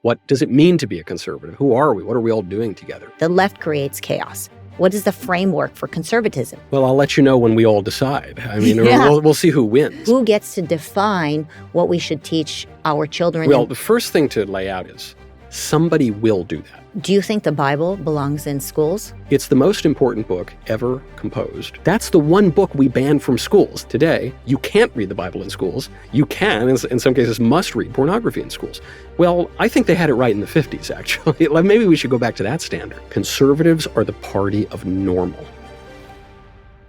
What does it mean to be a conservative? Who are we? What are we all doing together? The left creates chaos. What is the framework for conservatism? Well, I'll let you know when we all decide. I mean, we'll see who wins. Who gets to define what we should teach our children? Well, the first thing to lay out is somebody will do that. Do you think the Bible belongs in schools? It's the most important book ever composed. That's the one book we ban from schools. Today, you can't read the Bible in schools. You can, in some cases, must read pornography in schools. Well, I think they had it right in the 50s, actually. Maybe we should go back to that standard. Conservatives are the party of normal.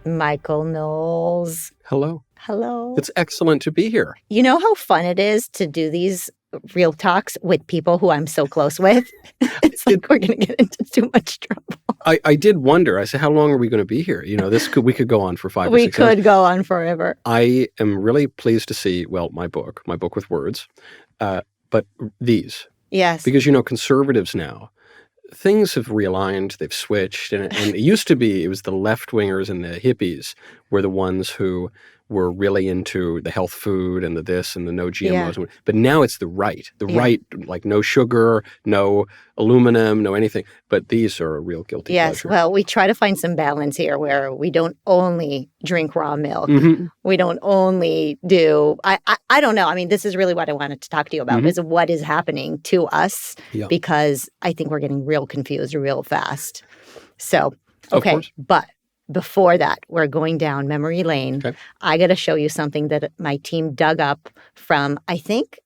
Michael Knowles. Hello. Hello. It's excellent to be here. You know how fun it is to do these real talks with people who I'm so close with? It's like we're going to get into too much trouble. I did wonder. I said, how long are we going to be here? You know, we could go on for 5 or 6 hours. We could go on forever. I am really pleased to see, well, my book with words, but these. Yes. Because, conservatives now, things have realigned, they've switched, and it used to be, it was the left-wingers and the hippies were the ones who were really into the health food and the this and the no GMOs. Yeah. But now it's the right. The right, like no sugar, no aluminum, no anything. But these are a real guilty pleasure. Well, we try to find some balance here where we don't only drink raw milk. Mm-hmm. We don't only do, I don't know. I mean, this is really what I wanted to talk to you about, is what is happening to us, because I think we're getting real confused real fast. So, okay, but before that, we're going down memory lane. Okay. I got to show you something that my team dug up from, I think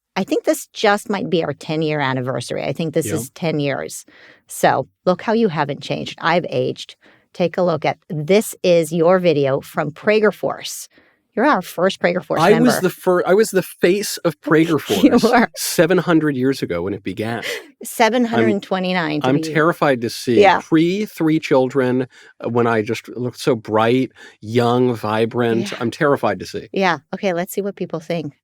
this just might be our 10-year anniversary. I think this is 10 years. So look how you haven't changed. I've aged. Take a look at, this is your video from PragerForce. You're our first PragerForce member. I was the face of PragerForce You were. 700 years ago when it began. 729. I'm terrified to see pre-3 children when I just looked so bright, young, vibrant. I'm terrified to see. Yeah. Okay, let's see what people think.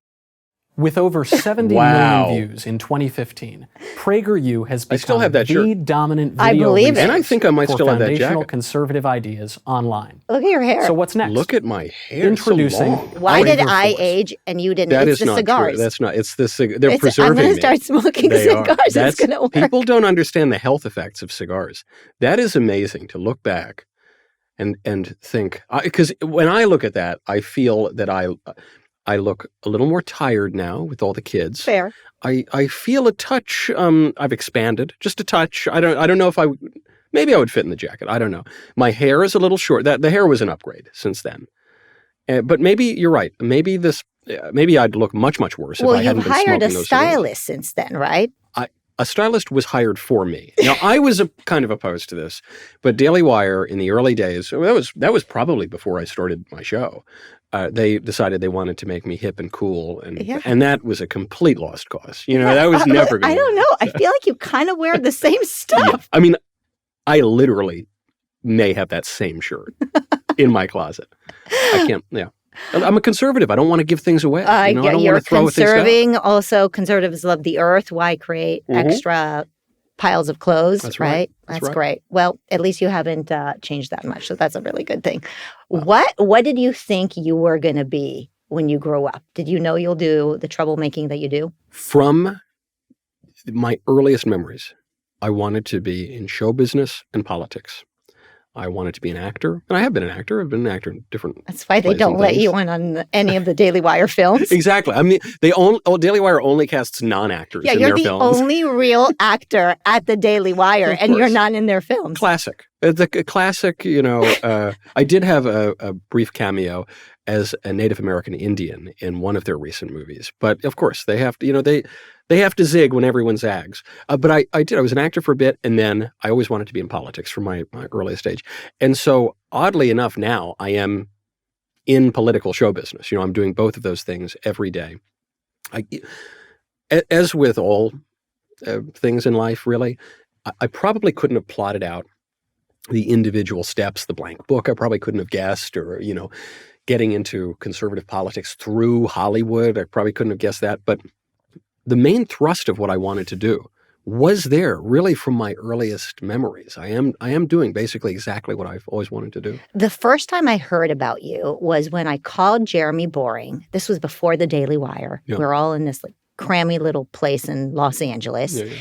With over 70 million views in 2015, PragerU has become the dominant video resource and I think I might still have that jacket. Foundational conservative ideas online. Look at your hair. So what's next? Look at my hair. Introducing. So long. Why did I age and you didn't? That it's is the not cigars. True. That's not. It's the they're preserving. I'm going to start smoking cigars. It's going to work. People don't understand the health effects of cigars. That is amazing to look back and think, because when I look at that, I feel that I look a little more tired now with all the kids. Fair. I feel a touch. I've expanded just a touch. I don't know if maybe I would fit in the jacket. I don't know. My hair is a little short. The hair was an upgrade since then. But maybe you're right. Maybe I'd look much, much worse if I hadn't been smoking those cigars. Well, you hired a stylist since then, right? A stylist was hired for me. Now, I was kind of opposed to this, but Daily Wire in the early days, that was probably before I started my show. They decided they wanted to make me hip and cool, and that was a complete lost cause. That was never going to I don't know. I feel like you kind of wear the same stuff. Yeah. I mean, I literally may have that same shirt in my closet. I can't, I'm a conservative. I don't want to give things away. I don't you're want to throw conserving. things out. Also, conservatives love the earth. Why create extra piles of clothes? That's right. That's great. Well, at least you haven't changed that much. So that's a really good thing. Wow. What did you think you were going to be when you grow up? Did you know you'll do the troublemaking that you do? From my earliest memories, I wanted to be in show business and politics. I wanted to be an actor, and I have been an actor. I've been an actor in different That's why they don't let you in on any of the Daily Wire films. Exactly. I mean, Daily Wire only casts non-actors in their films. Yeah, you're the only real actor at the Daily Wire, and you're not in their films. Classic. The classic, I did have a brief cameo as a Native American Indian in one of their recent movies. But, of course, they have to, they have to zig when everyone zags. But I did. I was an actor for a bit, and then I always wanted to be in politics from my earliest age. And so, oddly enough, now I am in political show business. I'm doing both of those things every day. As with all things in life, really, I probably couldn't have plotted out the individual steps, the blank book. I probably couldn't have guessed, or, getting into conservative politics through Hollywood. I probably couldn't have guessed that. But the main thrust of what I wanted to do was there really from my earliest memories. I am doing basically exactly what I've always wanted to do. The first time I heard about you was when I called Jeremy Boring. This was before the Daily Wire. Yeah. We were all in this crammy little place in Los Angeles. Yeah.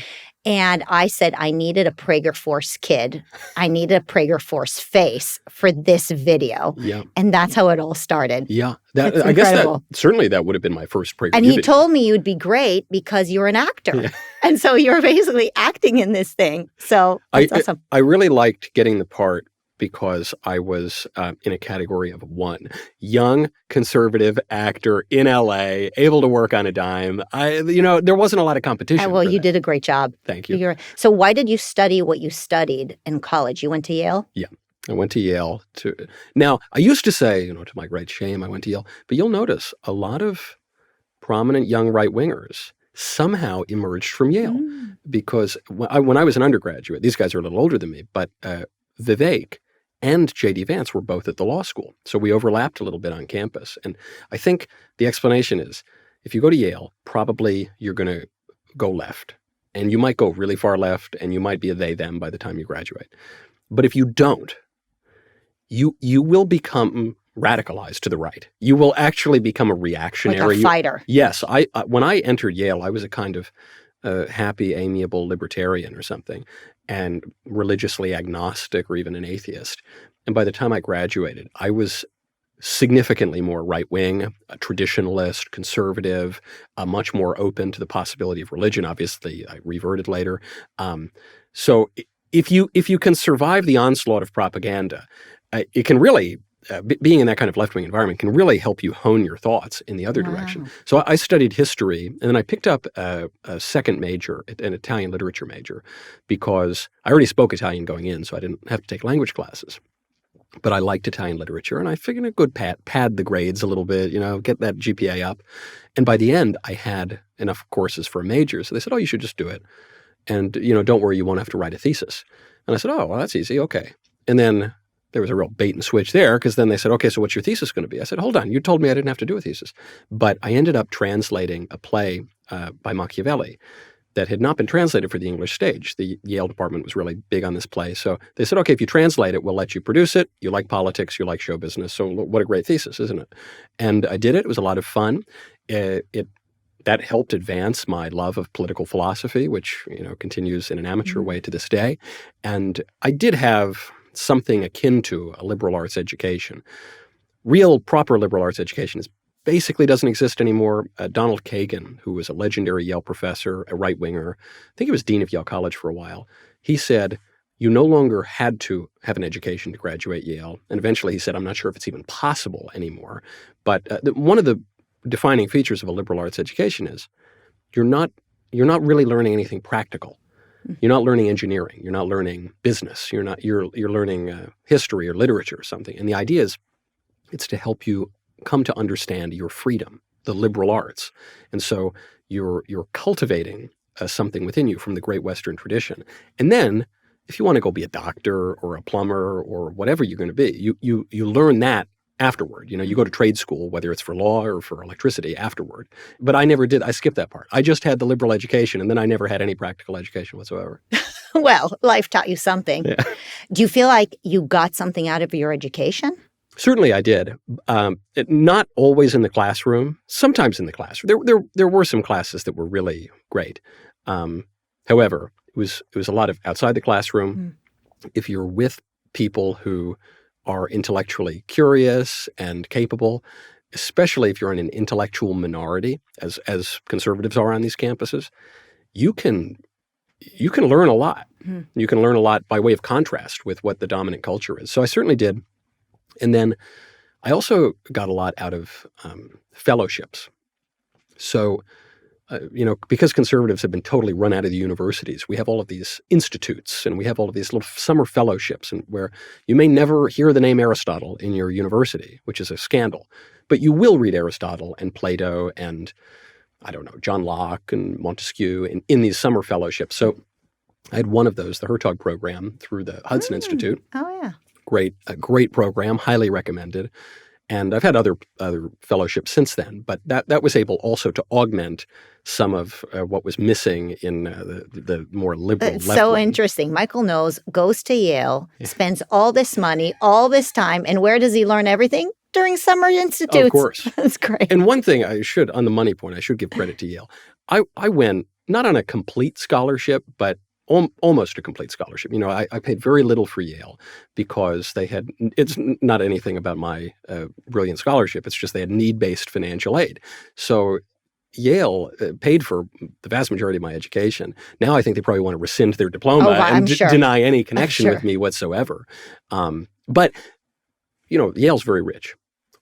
And I said I needed a Prager Force kid. I needed a Prager Force face for this video. Yeah. And that's how it all started. Yeah. It's I guess incredible. certainly that would have been my first PragerU And he video. told me you'd be great because you're an actor. Yeah. And so you're basically acting in this thing. So that's awesome. I really liked getting the part because I was in a category of one. Young, conservative actor in LA, able to work on a dime. There wasn't a lot of competition. Well, you did a great job. Thank you. So why did you study what you studied in college? You went to Yale? Yeah. I went to Yale. Now, I used to say, to my great shame, I went to Yale. But you'll notice a lot of prominent young right-wingers somehow emerged from Yale. Because when I was an undergraduate, these guys are a little older than me, but Vivek and J.D. Vance were both at the law school. So we overlapped a little bit on campus. And I think the explanation is, if you go to Yale, probably you're going to go left. And you might go really far left, and you might be a they-them by the time you graduate. But if you don't, you will become radicalized to the right. You will actually become a reactionary. Like a fighter. Yes. When I entered Yale, I was a kind of happy, amiable libertarian or something, and religiously agnostic or even an atheist. And by the time I graduated, I was significantly more right-wing, a traditionalist, conservative, much more open to the possibility of religion. Obviously, I reverted later. So if you can survive the onslaught of propaganda, it can really, being in that kind of left-wing environment can really help you hone your thoughts in the other direction. So I studied history, and then I picked up a second major, an Italian literature major, because I already spoke Italian going in, so I didn't have to take language classes. But I liked Italian literature, and I figured a good pad the grades a little bit, get that GPA up. And by the end, I had enough courses for a major, so they said, oh, you should just do it. And, don't worry, you won't have to write a thesis. And I said, oh, well, that's easy, okay. And then there was a real bait and switch there, because then they said, okay, so what's your thesis going to be? I said, hold on, you told me I didn't have to do a thesis. But I ended up translating a play by Machiavelli that had not been translated for the English stage. The Yale department was really big on this play. So they said, okay, if you translate it, we'll let you produce it. You like politics, you like show business. So what a great thesis, isn't it? And I did it. It was a lot of fun. That helped advance my love of political philosophy, which continues in an amateur way to this day. And I did have something akin to a liberal arts education. Real, proper liberal arts education basically doesn't exist anymore. Donald Kagan, who was a legendary Yale professor, a right-winger, I think he was dean of Yale College for a while, he said, you no longer had to have an education to graduate Yale. And eventually he said, I'm not sure if it's even possible anymore. But one of the defining features of a liberal arts education is you're not really learning anything practical. You're not learning engineering. You're not learning business. You're learning history or literature or something. And the idea is it's to help you come to understand your freedom, the liberal arts. And so you're cultivating something within you from the great Western tradition. And then if you want to go be a doctor or a plumber or whatever you're going to be, you learn that afterward. You go to trade school, whether it's for law or for electricity, afterward. But I never did. I skipped that part. I just had the liberal education, and then I never had any practical education whatsoever. Well, life taught you something. Yeah. Do you feel like you got something out of your education? Certainly I did. Not always in the classroom, sometimes in the classroom. There were some classes that were really great. However, it was a lot of outside the classroom. If you're with people who are intellectually curious and capable, especially if you're in an intellectual minority, as conservatives are on these campuses, you can learn a lot. You can learn a lot by way of contrast with what the dominant culture is. So I certainly did. And then I also got a lot out of fellowships. So, because conservatives have been totally run out of the universities, we have all of these institutes and we have all of these little summer fellowships where you may never hear the name Aristotle in your university, which is a scandal. But you will read Aristotle and Plato and, John Locke and Montesquieu in these summer fellowships. So I had one of those, the Hertog program through the Hudson Institute. Oh, yeah. A great program, highly recommended. And I've had other fellowships since then, but that was able also to augment some of what was missing in the more liberal It's left so wing. interesting. Michael Knowles goes to Yale, spends all this money, all this time, and where does he learn everything? during summer institutes. Of course. That's great. And one thing on the money point, I should give credit to Yale. I went not on a complete scholarship, but almost a complete scholarship. I paid very little for Yale because it's not anything about my brilliant scholarship. It's just they had need-based financial aid. So Yale paid for the vast majority of my education. Now I think they probably want to rescind their diploma and deny any connection with me whatsoever. But Yale's very rich.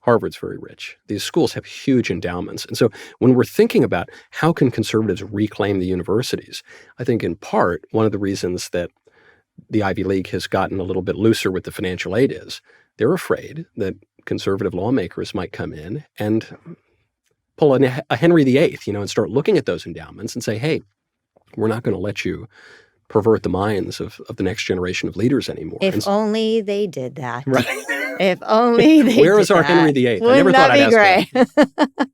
Harvard's very rich. These schools have huge endowments. And so when we're thinking about how can conservatives reclaim the universities, I think in part one of the reasons that the Ivy League has gotten a little bit looser with the financial aid is they're afraid that conservative lawmakers might come in and pull a Henry VIII, and start looking at those endowments and say, hey, we're not going to let you pervert the minds of the next generation of leaders anymore. If only they did that. Right. If only they Where did is our that. Henry VIII? Wouldn't I never thought I'd ask that.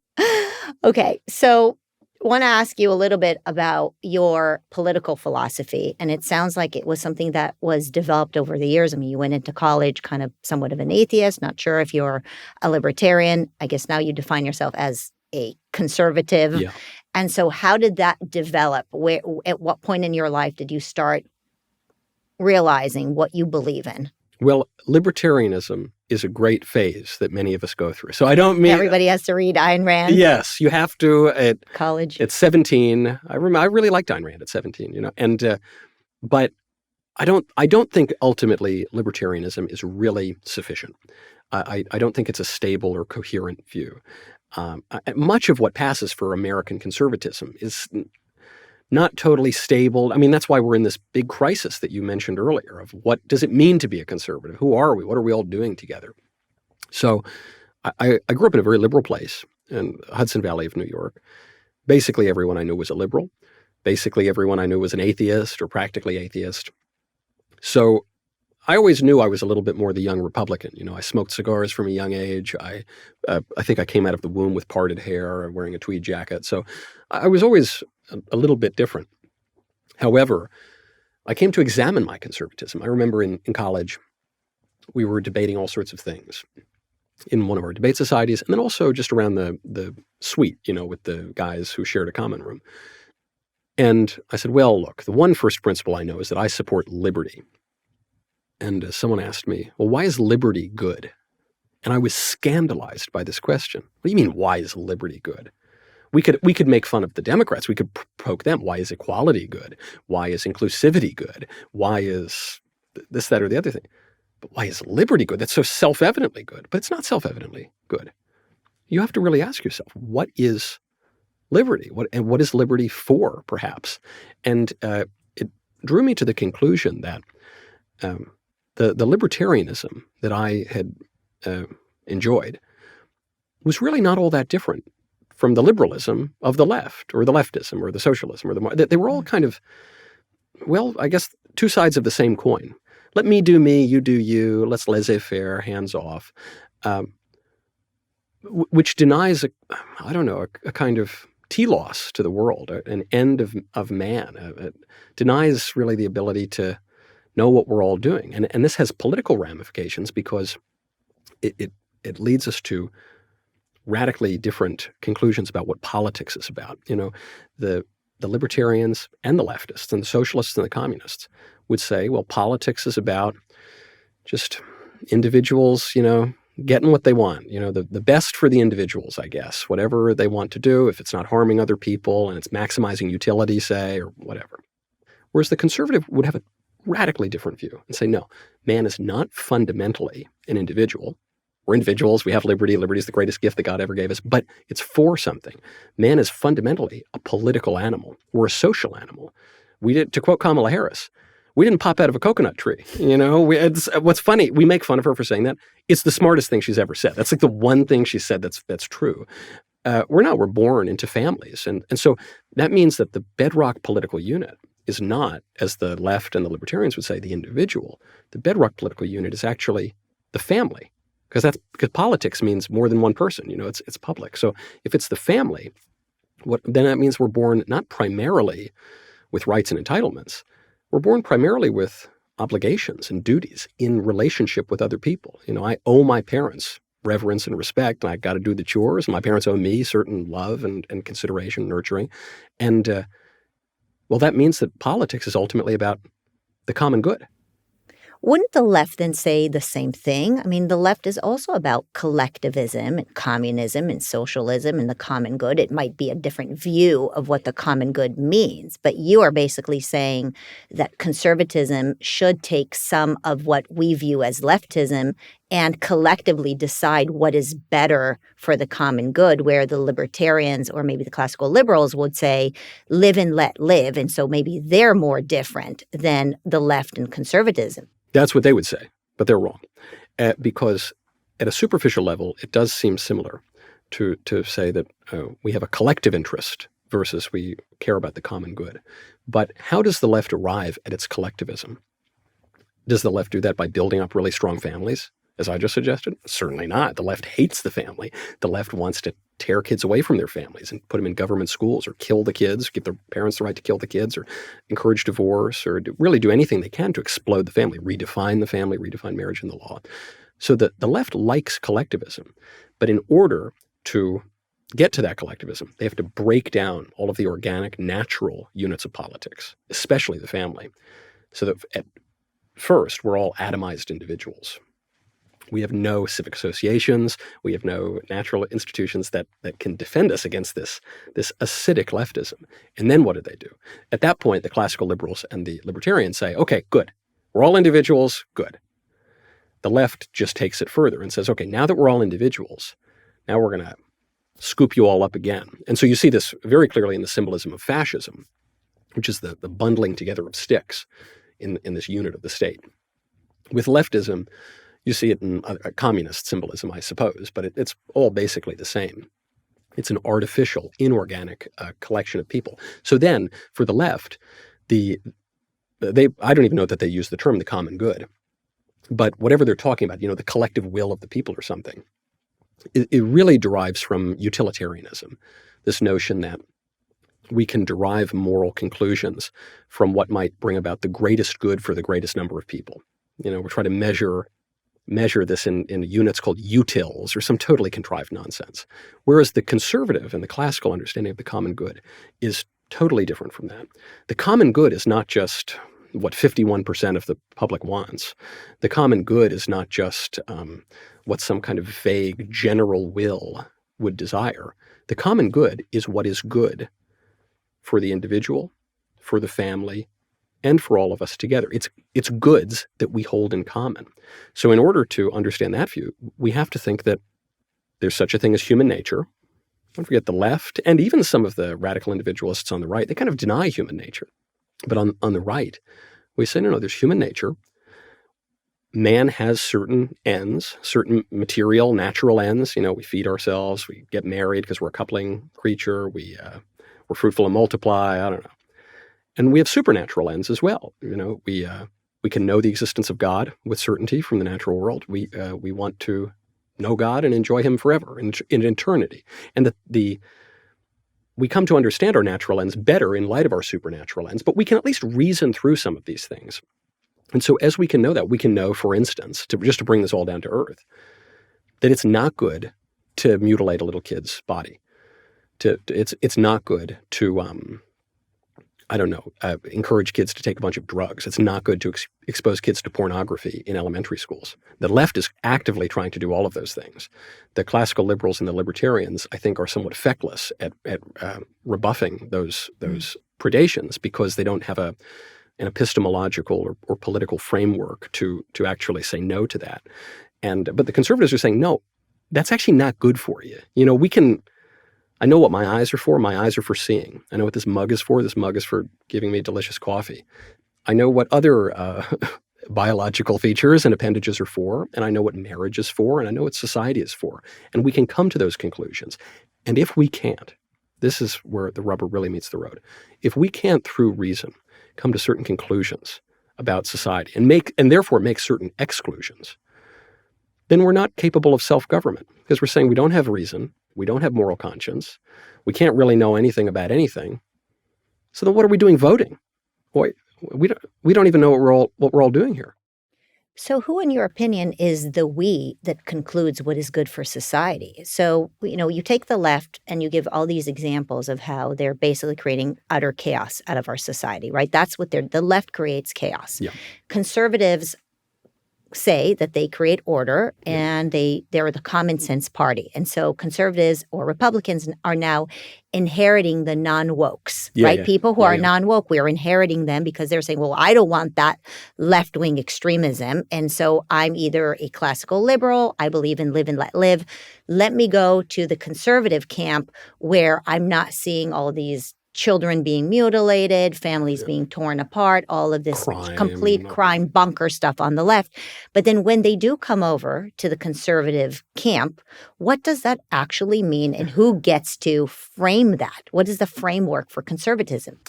Okay, so I want to ask you a little bit about your political philosophy. And it sounds like it was something that was developed over the years. I mean, you went into college kind of somewhat of an atheist, not sure if you're a libertarian. I guess now you define yourself as a conservative. Yeah. And so how did that develop? At what point in your life did you start realizing what you believe in? Well, libertarianism is a great phase that many of us go through. So I don't mean everybody has to read Ayn Rand. Yes, you have to at college. At 17, I really liked Ayn Rand at 17, and but I don't think ultimately libertarianism is really sufficient. I don't think it's a stable or coherent view. Much of what passes for American conservatism is not totally stable. I mean, that's why we're in this big crisis that you mentioned earlier of what does it mean to be a conservative? Who are we? What are we all doing together? So I grew up in a very liberal place in Hudson Valley of New York. Basically, everyone I knew was a liberal. Basically, everyone I knew was an atheist or practically atheist. So I always knew I was a little bit more the young Republican. I smoked cigars from a young age. I think I came out of the womb with parted hair and wearing a tweed jacket. So I was always a little bit different. However, I came to examine my conservatism. I remember in college, we were debating all sorts of things in one of our debate societies, and then also just around the suite, with the guys who shared a common room. And I said, well, look, the one first principle I know is that I support liberty. And someone asked me, well, why is liberty good? And I was scandalized by this question. What do you mean, why is liberty good? We could make fun of the Democrats. We could poke them. Why is equality good? Why is inclusivity good? Why is this, that, or the other thing? But why is liberty good? That's so self-evidently good. But it's not self-evidently good. You have to really ask yourself, what is liberty? What is liberty for, perhaps? And it drew me to the conclusion that the libertarianism that I had enjoyed was really not all that different from the liberalism of the left or the leftism or the socialism or they were all kind of, well, I guess two sides of the same coin. Let me do me, you do you, let's laissez-faire, hands off, which denies a kind of telos to the world, an end of man. It denies really the ability to know what we're all doing. And this has political ramifications because it leads us to radically different conclusions about what politics is about. The libertarians and the leftists and the socialists and the communists would say, well, politics is about just individuals, getting what they want, the best for the individuals, I guess, whatever they want to do, if it's not harming other people and it's maximizing utility, say, or whatever. Whereas the conservative would have a radically different view and say, no, man is not fundamentally an individual. We're individuals. We have liberty. Liberty is the greatest gift that God ever gave us, but it's for something. Man is fundamentally a political animal. We're a social animal. To quote Kamala Harris, we didn't pop out of a coconut tree. What's funny, we make fun of her for saying that. It's the smartest thing she's ever said. That's like the one thing she said that's true. We're born into families. And so that means that the bedrock political unit is not, as the left and the libertarians would say, the individual. The bedrock political unit is actually the family. Because politics means more than one person, it's public. So if it's the family, then that means we're born not primarily with rights and entitlements. We're born primarily with obligations and duties in relationship with other people. I owe my parents reverence and respect, and I got to do the chores. My parents owe me certain love and consideration, nurturing. And, well, that means that politics is ultimately about the common good. Wouldn't the left then say the same thing? I mean, the left is also about collectivism and communism and socialism and the common good. It might be a different view of what the common good means, but you are basically saying that conservatism should take some of what we view as leftism and collectively decide what is better for the common good, where the libertarians or maybe the classical liberals would say, live and let live. And so maybe they're more different than the left and conservatism. That's what they would say, but they're wrong. Because at a superficial level, it does seem similar to say that we have a collective interest versus we care about the common good. But how does the left arrive at its collectivism? Does the left do that by building up really strong families, as I just suggested? Certainly not. The left hates the family. The left wants to tear kids away from their families and put them in government schools or kill the kids, give their parents the right to kill the kids, or encourage divorce, or really do anything they can to explode the family, redefine the family, redefine marriage in the law. So the left likes collectivism. But in order to get to that collectivism, they have to break down all of the organic, natural units of politics, especially the family, so that at first we're all atomized individuals. We have no civic associations. We have no natural institutions that can defend us against this acidic leftism. And then what do they do? At that point, the classical liberals and the libertarians say, okay, good. We're all individuals. Good. The left just takes it further and says, okay, now that we're all individuals, now we're going to scoop you all up again. And so you see this very clearly in the symbolism of fascism, which is the bundling together of sticks in this unit of the state. With leftism, you see it in communist symbolism, I suppose, but it's all basically the same. It's an artificial, inorganic collection of people. So then, for the left, I don't even know that they use the term the common good, but whatever they're talking about, the collective will of the people or something, it really derives from utilitarianism, this notion that we can derive moral conclusions from what might bring about the greatest good for the greatest number of people. We're trying to measure this in units called utils or some totally contrived nonsense. Whereas the conservative and the classical understanding of the common good is totally different from that. The common good is not just what 51% of the public wants. The common good is not just what some kind of vague general will would desire. The common good is what is good for the individual, for the family, and for all of us together. It's goods that we hold in common. So in order to understand that view, we have to think that there's such a thing as human nature. Don't forget the left, and even some of the radical individualists on the right, they kind of deny human nature. But on the right, we say, no, there's human nature. Man has certain ends, certain material, natural ends. We feed ourselves, we get married because we're a coupling creature, we're fruitful and multiply, I don't know. And we have supernatural ends as well. We can know the existence of God with certainty from the natural world. We want to know God and enjoy Him forever in eternity. And we come to understand our natural ends better in light of our supernatural ends, but we can at least reason through some of these things. And so as we can know that, we can know, for instance, just to bring this all down to earth, that it's not good to mutilate a little kid's body. It's not good to encourage kids to take a bunch of drugs. It's not good to expose kids to pornography in elementary schools. The left is actively trying to do all of those things. The classical liberals and the libertarians, I think, are somewhat feckless at rebuffing those predations because they don't have an epistemological or political framework to actually say no to that. But the conservatives are saying, no, that's actually not good for you. I know what my eyes are for. My eyes are for seeing. I know what this mug is for. This mug is for giving me delicious coffee. I know what other biological features and appendages are for, and I know what marriage is for, and I know what society is for. And we can come to those conclusions. And if we can't, this is where the rubber really meets the road. If we can't, through reason, come to certain conclusions about society and therefore make certain exclusions, then we're not capable of self-government because we're saying we don't have reason. We don't have moral conscience. We can't really know anything about anything. So then what are we doing voting? Boy, we don't even know what we're all doing here. So who, in your opinion, is the we that concludes what is good for society? So, you take the left and you give all these examples of how they're basically creating utter chaos out of our society, right? That's what the left creates chaos. Yeah. Conservatives say that they create order and they're the common sense party. And so conservatives or Republicans are now inheriting the non-wokes, right? People who are non-woke, we're inheriting them because they're saying, well, I don't want that left-wing extremism. And so I'm either a classical liberal, I believe in live and let live. Let me go to the conservative camp where I'm not seeing all these children being mutilated, families being torn apart, all of this complete crime bunker stuff on the left. But then when they do come over to the conservative camp, what does that actually mean and who gets to frame that? What is the framework for conservatism?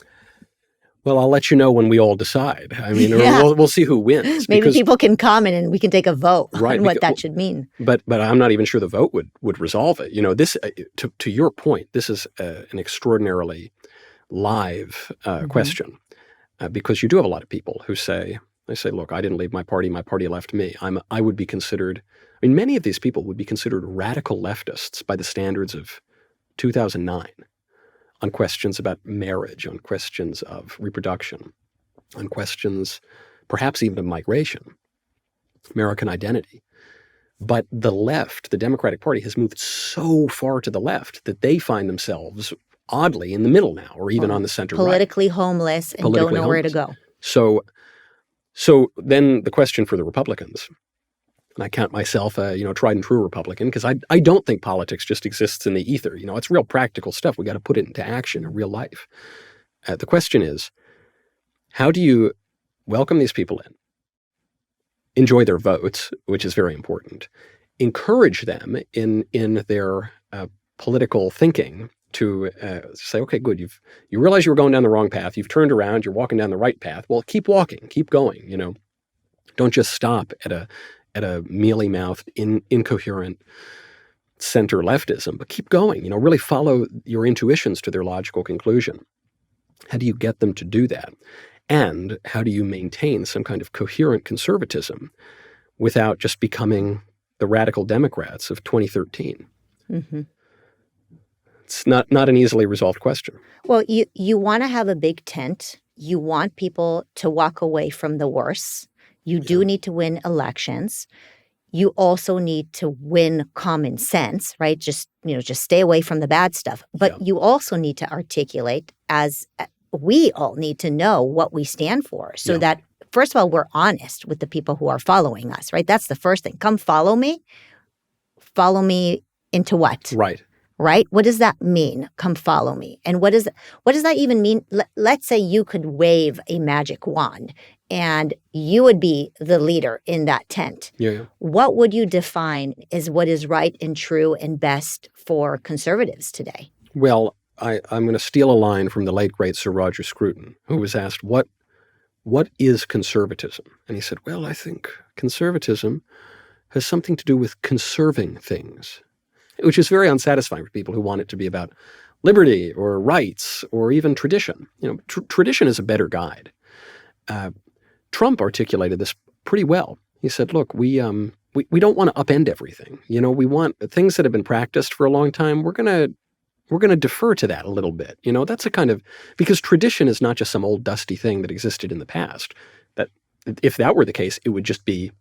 Well, I'll let you know when we all decide. I mean, we'll see who wins. Maybe people can comment and we can take a vote on what that should mean. But I'm not even sure the vote would resolve it. This, to your point, this is an extraordinarily live question, because you do have a lot of people who say, look, I didn't leave my party left me. I would be considered, many of these people would be considered radical leftists by the standards of 2009 on questions about marriage, on questions of reproduction, on questions perhaps even of migration, American identity. But the left, the Democratic Party, has moved so far to the left that they find themselves oddly in the middle now, or even on the center politically homeless and don't know where to go. So then the question for the Republicans, and I count myself a tried and true Republican, because I don't think politics just exists in the ether. It's real practical stuff. We got to put it into action in real life. The question is, how do you welcome these people in, enjoy their votes, which is very important, encourage them in their political thinking, to say, okay, good, you realize you were going down the wrong path, you've turned around, you're walking down the right path. Well, keep walking, keep going. Don't just stop at a mealy-mouthed, incoherent center leftism, but keep going. Really follow your intuitions to their logical conclusion. How do you get them to do that? And how do you maintain some kind of coherent conservatism without just becoming the radical Democrats of 2013? Mm-hmm. It's not an easily resolved question. Well, you want to have a big tent. You want people to walk away from the worst. You do need to win elections. You also need to win common sense, right? Just stay away from the bad stuff. But you also need to articulate, as we all need to know what we stand for, so that, first of all, we're honest with the people who are following us, right? That's the first thing. Come follow me. Follow me into what? Right? What does that mean? Come follow me. And what does that even mean? Let's say you could wave a magic wand and you would be the leader in that tent. What would you define as what is right and true and best for conservatives today? Well, I'm going to steal a line from the late, great Sir Roger Scruton, who was asked, what is conservatism? And he said, well, I think conservatism has something to do with conserving things, which is very unsatisfying for people who want it to be about liberty or rights or even tradition. Tradition is a better guide. Trump articulated this pretty well. He said, look, we don't want to upend everything. We want things that have been practiced for a long time. We're going to defer to that a little bit. That's a kind of, because tradition is not just some old dusty thing that existed in the past. That if that were the case, it would just be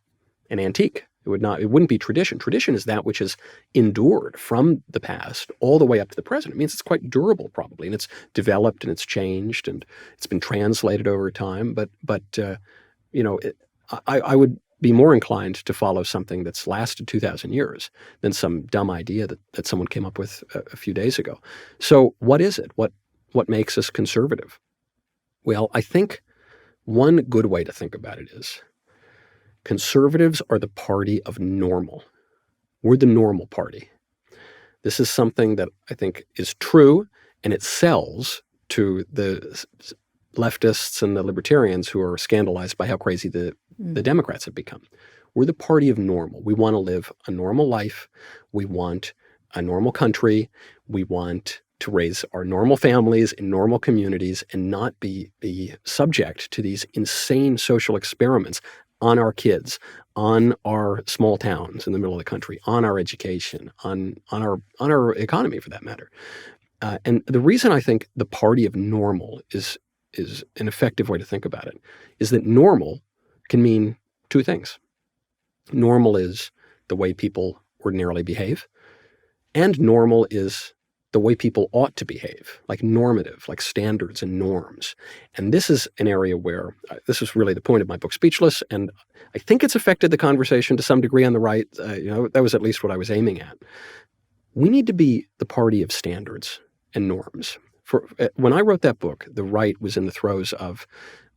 an antique. It wouldn't be tradition. Tradition is that which has endured from the past all the way up to the present. It means it's quite durable, probably, and it's developed and it's changed and it's been translated over time. But I would be more inclined to follow something that's lasted 2,000 years than some dumb idea that someone came up with a few days ago. So what is it? What makes us conservative? Well, I think one good way to think about it is conservatives are the party of normal. We're the normal party. This is something that I think is true, and it sells to the leftists and the libertarians who are scandalized by how crazy the Democrats have become. We're the party of normal. We want to live a normal life. We want a normal country. We want to raise our normal families in normal communities and not be subject to these insane social experiments on our kids, on our small towns in the middle of the country, on our education, on our economy for that matter. And the reason I think the party of normal is an effective way to think about it is that normal can mean two things. Normal is the way people ordinarily behave, and normal is the way people ought to behave, like normative, like standards and norms. And this is an area where this is really the point of my book, Speechless, and I think it's affected the conversation to some degree on the right. That was at least what I was aiming at. We need to be the party of standards and norms. When I wrote that book, the right was in the throes of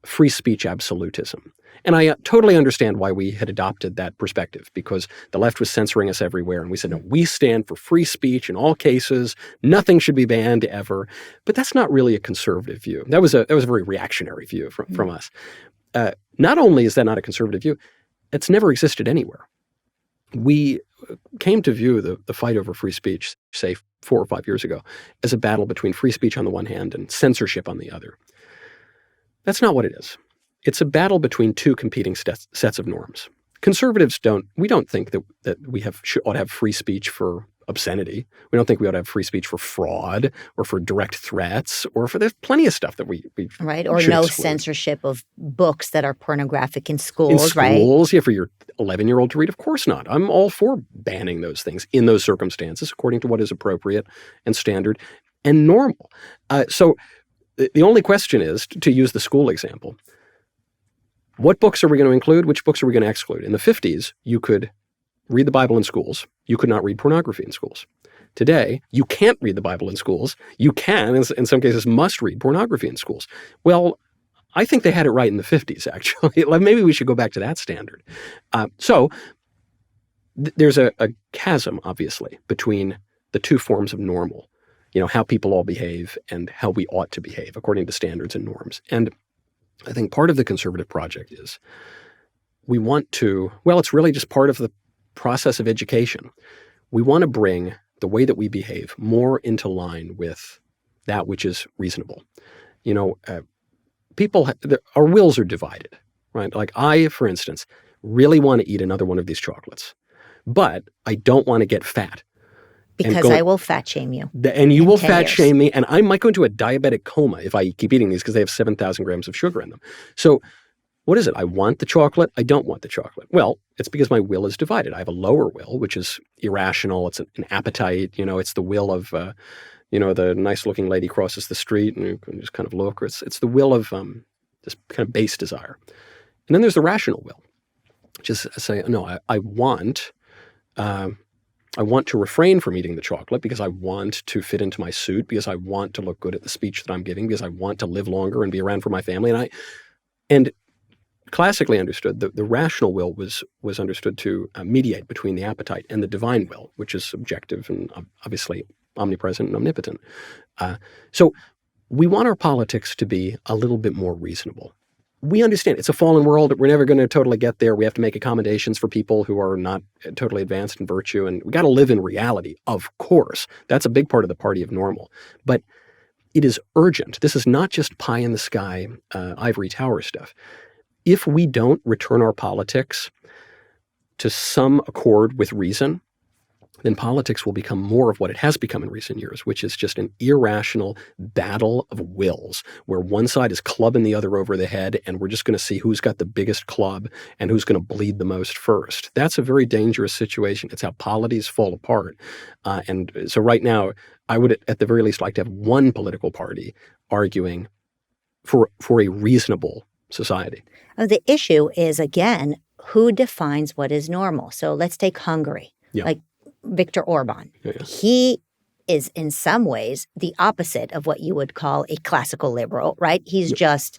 free speech absolutism. And I totally understand why we had adopted that perspective, because the left was censoring us everywhere. And we said, no, we stand for free speech in all cases. Nothing should be banned ever. But that's not really a conservative view. That was a very reactionary view from us. Not only is that not a conservative view, it's never existed anywhere. We came to view the fight over free speech, say 4 or 5 years ago, as a battle between free speech on the one hand and censorship on the other. That's not what it is. It's a battle between two competing sets of norms. Conservatives don't think that we ought to have free speech for obscenity. We don't think we ought to have free speech for fraud or for direct threats or for there's plenty of stuff that we right, or no exclude. Censorship of books that are pornographic in schools, right? In schools, yeah, for your 11-year-old to read, of course not. I'm all for banning those things in those circumstances according to what is appropriate and standard and normal. So the only question is, to use the school example, what books are we going to include? Which books are we going to exclude? In the 50s, you could read the Bible in schools. You could not read pornography in schools. Today, you can't read the Bible in schools. You can, in some cases, must read pornography in schools. Well, I think they had it right in the 50s, actually. Maybe we should go back to that standard. There's a chasm, obviously, between the two forms of normal, how people all behave and how we ought to behave according to standards and norms. And I think part of the conservative project is we want to, it's really just part of the process of education. We want to bring the way that we behave more into line with that which is reasonable. Our wills are divided, right? Like I, for instance, really want to eat another one of these chocolates, but I don't want to get fat. Because I will fat shame you. And you will fat shame me, and I might go into a diabetic coma if I keep eating these because they have 7,000 grams of sugar in them. So what is it? I want the chocolate. I don't want the chocolate. Well, it's because my will is divided. I have a lower will, which is irrational. It's an appetite. It's the will of, the nice-looking lady crosses the street and you can just kind of look. Or it's the will of this kind of base desire. And then there's the rational will, which is say, no, I want to refrain from eating the chocolate because I want to fit into my suit, because I want to look good at the speech that I'm giving, because I want to live longer and be around for my family. And classically understood, the rational will was understood to mediate between the appetite and the divine will, which is subjective and obviously omnipresent and omnipotent. So we want our politics to be a little bit more reasonable. We understand it's a fallen world. We're never going to totally get there. We have to make accommodations for people who are not totally advanced in virtue. And we got to live in reality, of course. That's a big part of the party of normal. But it is urgent. This is not just pie in the sky, ivory tower stuff. If we don't return our politics to some accord with reason, then politics will become more of what it has become in recent years, which is just an irrational battle of wills, where one side is clubbing the other over the head, and we're just going to see who's got the biggest club and who's going to bleed the most first. That's a very dangerous situation. It's how polities fall apart. And so right now, I would at the very least like to have one political party arguing for a reasonable society. The issue is, again, who defines what is normal? So let's take Hungary. Yeah. Like Viktor Orban. Yeah. He is in some ways the opposite of what you would call a classical liberal, right? He's just,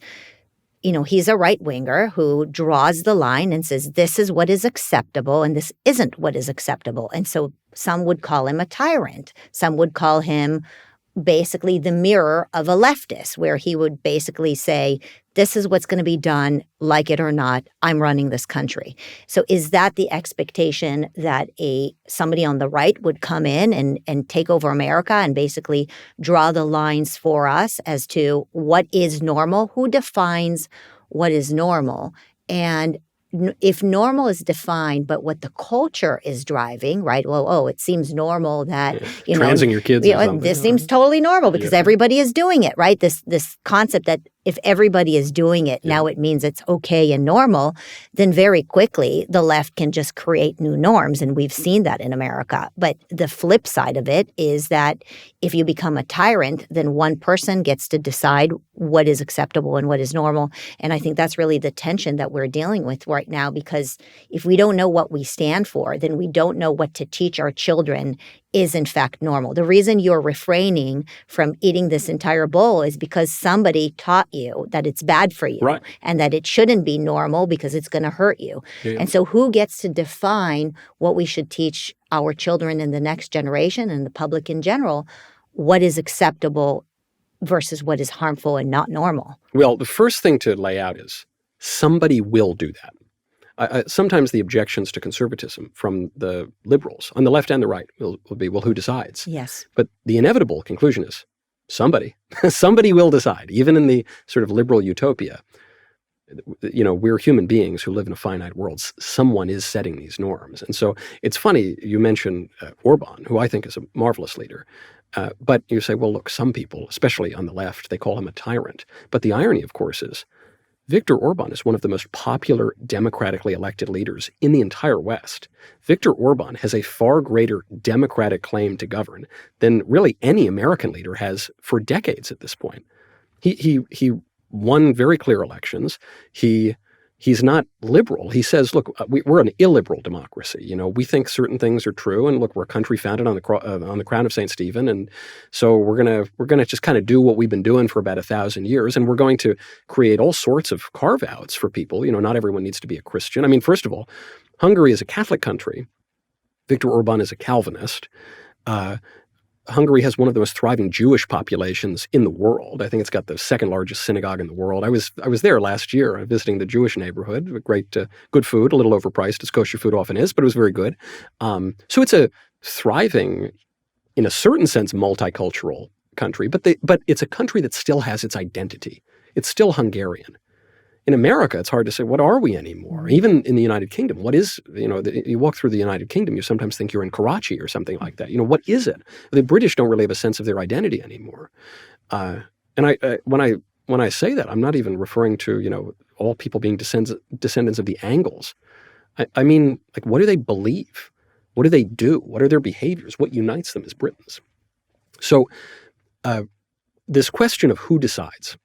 he's a right-winger who draws the line and says, this is what is acceptable and this isn't what is acceptable. And so some would call him a tyrant. Some would call him basically the mirror of a leftist, where he would basically say, this is what's going to be done, like it or not, I'm running this country. So is that the expectation that somebody on the right would come in and take over America and basically draw the lines for us as to what is normal? Who defines what is normal? And if normal is defined, but what the culture is driving, right? Well, it seems normal that, transing your kids. This seems totally normal because everybody is doing it, right? This concept that if everybody is doing it, now it means it's okay and normal, then very quickly the left can just create new norms. And we've seen that in America. But the flip side of it is that if you become a tyrant, then one person gets to decide what is acceptable and what is normal. And I think that's really the tension that we're dealing with right now, because if we don't know what we stand for, then we don't know what to teach our children is in fact normal. The reason you're refraining from eating this entire bowl is because somebody taught you that it's bad for you, right, and that it shouldn't be normal because it's going to hurt you. And so who gets to define what we should teach our children in the next generation and the public in general? What is acceptable versus what is harmful and not normal? Well, the first thing to lay out is somebody will do that. Sometimes the objections to conservatism from the liberals on the left and the right will be, well, who decides? Yes. But the inevitable conclusion is somebody. Somebody will decide. Even in the sort of liberal utopia, we're human beings who live in a finite world. Someone is setting these norms. And so it's funny, you mentioned Orban, who I think is a marvelous leader. But you say, well, look, some people, especially on the left, they call him a tyrant. But the irony, of course, is Viktor Orban is one of the most popular democratically elected leaders in the entire West. Viktor Orban has a far greater democratic claim to govern than really any American leader has for decades at this point. He won very clear elections. He's not liberal. He says, look, we're an illiberal democracy. We think certain things are true, and look, we're a country founded on the crown of St. Stephen, and so we're gonna just kind of do what we've been doing for about 1,000 years, and we're going to create all sorts of carve-outs for people. Not everyone needs to be a Christian. I mean, first of all, Hungary is a Catholic country. Viktor Orban is a Calvinist. Hungary has one of the most thriving Jewish populations in the world. I think it's got the second largest synagogue in the world. I was there last year visiting the Jewish neighborhood. Great, good food, a little overpriced as kosher food often is, but it was very good. So it's a thriving, in a certain sense, multicultural country, but it's a country that still has its identity. It's still Hungarian. In America, it's hard to say, what are we anymore? Even in the United Kingdom, what is, you walk through the United Kingdom, you sometimes think you're in Karachi or something like that. What is it? The British don't really have a sense of their identity anymore. And when I say that, I'm not even referring to, all people being descendants of the Angles. I mean, like, what do they believe? What do they do? What are their behaviors? What unites them as Britons? So this question of who decides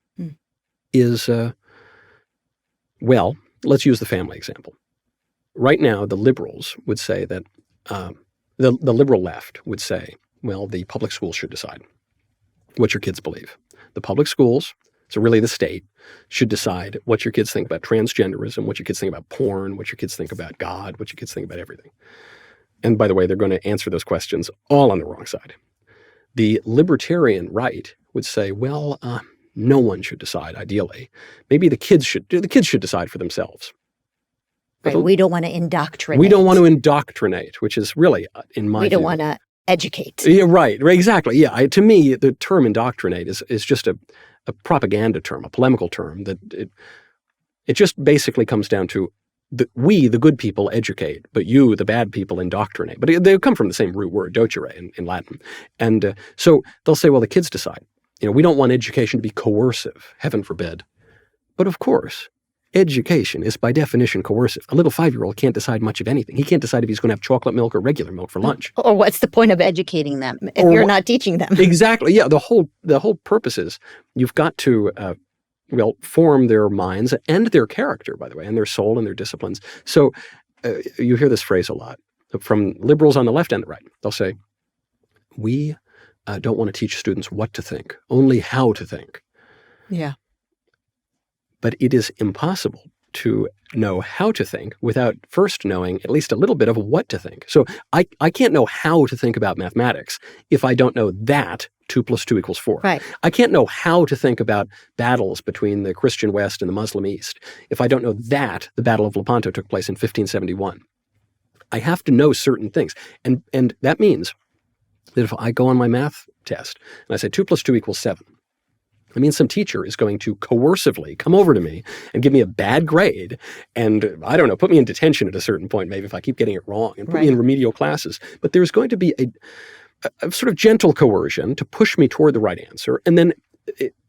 is... Well, let's use the family example. Right now, the liberals would say that the liberal left would say, well, the public schools should decide what your kids believe. The public schools, so really the state, should decide what your kids think about transgenderism, what your kids think about porn, what your kids think about God, what your kids think about everything. And by the way, they're going to answer those questions all on the wrong side. The libertarian right would say, well, no one should decide, ideally. Maybe the kids should decide for themselves. Right. We don't want to indoctrinate. We don't want to indoctrinate, which is really, in my view. We don't want to educate. Yeah, right, exactly. Yeah, to me, the term indoctrinate is just a propaganda term, a polemical term, that it just basically comes down to we, the good people, educate, but you, the bad people, indoctrinate. But they come from the same root word, docere, in Latin. And so they'll say, well, the kids decide. We don't want education to be coercive, heaven forbid. But of course, education is by definition coercive. A little 5-year-old can't decide much of anything. He can't decide if he's going to have chocolate milk or regular milk for lunch. Or what's the point of educating them if you're not teaching them? Exactly. Yeah. The whole purpose is you've got to, form their minds and their character, by the way, and their soul and their disciplines. So you hear this phrase a lot from liberals on the left and the right. They'll say, we don't want to teach students what to think, only how to think. Yeah. But it is impossible to know how to think without first knowing at least a little bit of what to think. So I can't know how to think about mathematics if I don't know that 2 + 2 = 4. Right. I can't know how to think about battles between the Christian West and the Muslim East if I don't know that the Battle of Lepanto took place in 1571. I have to know certain things. And that means that if I go on my math test and I say 2 + 2 = 7, I mean, some teacher is going to coercively come over to me and give me a bad grade and, I don't know, put me in detention at a certain point, maybe if I keep getting it wrong, and put me in remedial classes. But there's going to be a sort of gentle coercion to push me toward the right answer. And then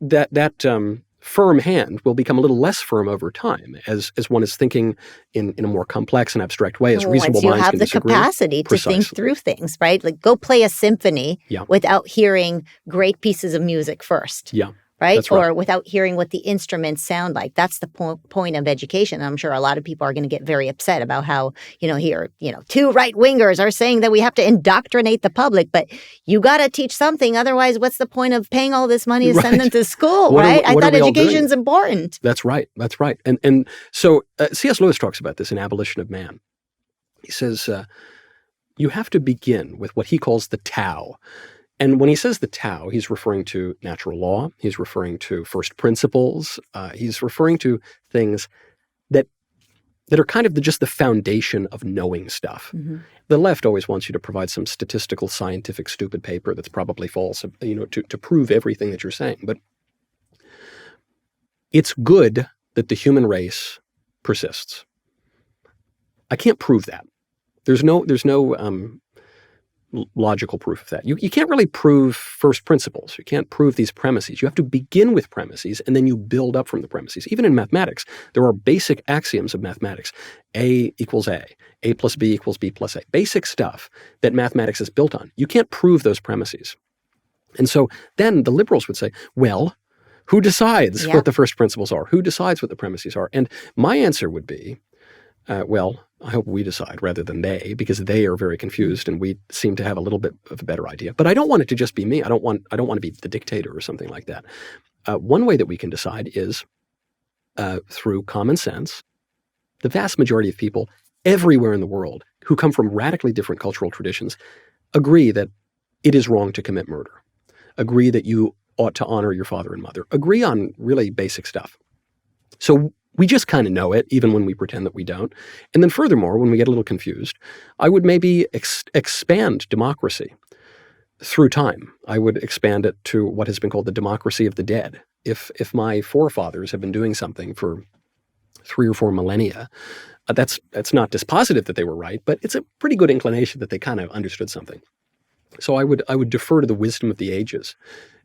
that firm hand will become a little less firm over time as one is thinking in a more complex and abstract way, as reasonable minds can disagree. Once you have the capacity to think through things, right? Like go play a symphony without hearing great pieces of music first. Yeah. Right? That's right. Or without hearing what the instruments sound like. That's the point of education. I'm sure a lot of people are going to get very upset about how, here, two right-wingers are saying that we have to indoctrinate the public, but you got to teach something. Otherwise, what's the point of paying all this money to send them to school, right? I thought education's important. That's right. That's right. And so C.S. Lewis talks about this in Abolition of Man. He says, you have to begin with what he calls the Tao. And when he says the Tao, he's referring to natural law. He's referring to first principles. He's referring to things that are kind of just the foundation of knowing stuff. Mm-hmm. The left always wants you to provide some statistical, scientific, stupid paper that's probably false, to prove everything that you're saying. But it's good that the human race persists. I can't prove that. There's no logical proof of that. You can't really prove first principles. You can't prove these premises. You have to begin with premises, and then you build up from the premises. Even in mathematics, there are basic axioms of mathematics. A equals A plus B equals B plus A. Basic stuff that mathematics is built on. You can't prove those premises. And so then the liberals would say, well, who decides what the first principles are? Who decides what the premises are? And my answer would be, well, I hope we decide rather than they, because they are very confused and we seem to have a little bit of a better idea. But I don't want it to just be me. I don't want to be the dictator or something like that. One way that we can decide is through common sense. The vast majority of people everywhere in the world who come from radically different cultural traditions agree that it is wrong to commit murder, agree that you ought to honor your father and mother, agree on really basic stuff. So we just kind of know it, even when we pretend that we don't. And then furthermore, when we get a little confused, I would maybe expand democracy through time. I would expand it to what has been called the democracy of the dead. If my forefathers have been doing something for 3 or 4 millennia, that's not dispositive that they were right, but it's a pretty good inclination that they kind of understood something. So I would defer to the wisdom of the ages,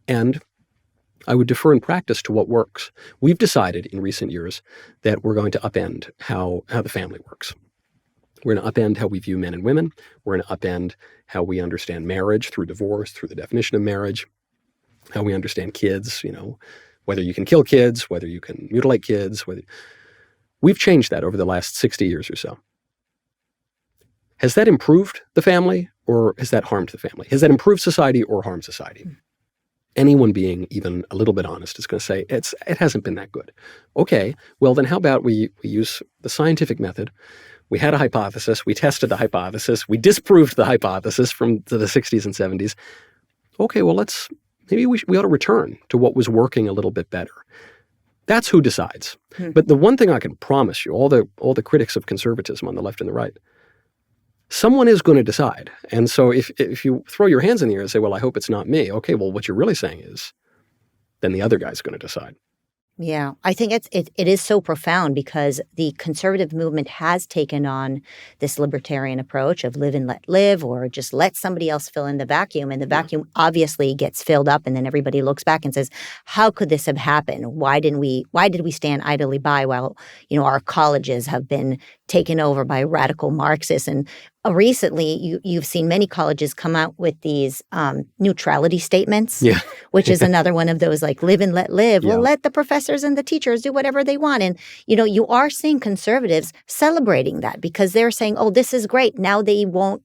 and I would defer in practice to what works. We've decided in recent years that we're going to upend how the family works. We're going to upend how we view men and women. We're going to upend how we understand marriage through divorce, through the definition of marriage, how we understand kids, whether you can kill kids, whether you can mutilate kids. We've changed that over the last 60 years or so. Has that improved the family or has that harmed the family? Has that improved society or harmed society? Anyone being even a little bit honest is going to say it hasn't been that good. Okay, well then how about we use the scientific method? We had a hypothesis, we tested the hypothesis, we disproved the hypothesis from the 60s and 70s. Okay, well maybe we ought to return to what was working a little bit better. That's who decides. But the one thing I can promise you, all the critics of conservatism on the left and the right, someone is going to decide. And so if you throw your hands in the air and say, well, I hope it's not me. Okay, well, what you're really saying is then the other guy's going to decide. Yeah, I think it is so profound because the conservative movement has taken on this libertarian approach of live and let live, or just let somebody else fill in the vacuum. And the vacuum obviously gets filled up, and then everybody looks back and says, how could this have happened? Why did we stand idly by while, our colleges have been taken over by radical Marxists? And recently, you've seen many colleges come out with these neutrality statements, which is another one of those like live and let live. Well, let the professors and the teachers do whatever they want. And, you are seeing conservatives celebrating that because they're saying, oh, this is great. Now they won't